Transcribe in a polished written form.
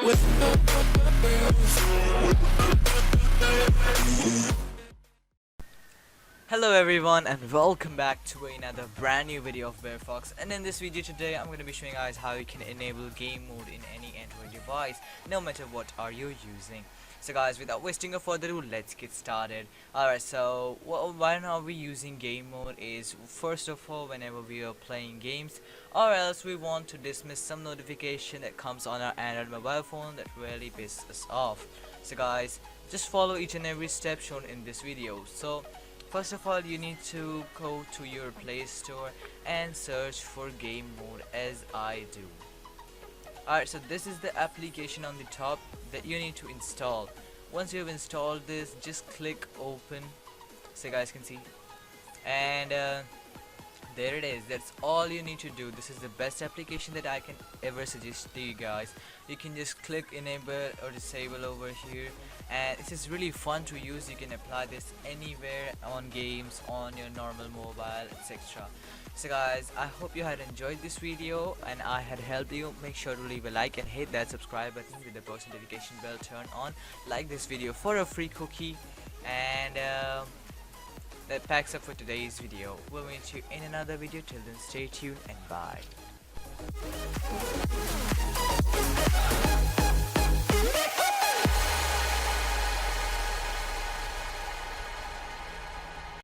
Hello everyone and welcome back to another brand new video of Barefox, and in this video today I'm going to be showing you guys how you can enable game mode in any Android device no matter what are you using. So guys, without wasting a further ado, let's get started. Alright, so why are we using game mode is, first of all, whenever we are playing games or else we want to dismiss some notification that comes on our Android mobile phone that really pisses us off. So guys, just follow each and every step shown in this video. So first of all, you need to go to your Play Store and search for game mode as I do. Alright, so this is the application on the top that you need to install. Once you have installed this, just click open so you guys can see, and there it is. That's all you need to do. This is the best application that I can ever suggest to you guys. You can just click enable or disable over here, and this is really fun to use. You can apply this anywhere, on games, on your normal mobile, etc. So guys, I hope you had enjoyed this video and I had helped you. Make sure to leave a like and hit that subscribe button with the post notification bell turned on. Like this video for a free cookie, and that packs up for today's video. We'll meet you in another video. Till then, stay tuned and bye.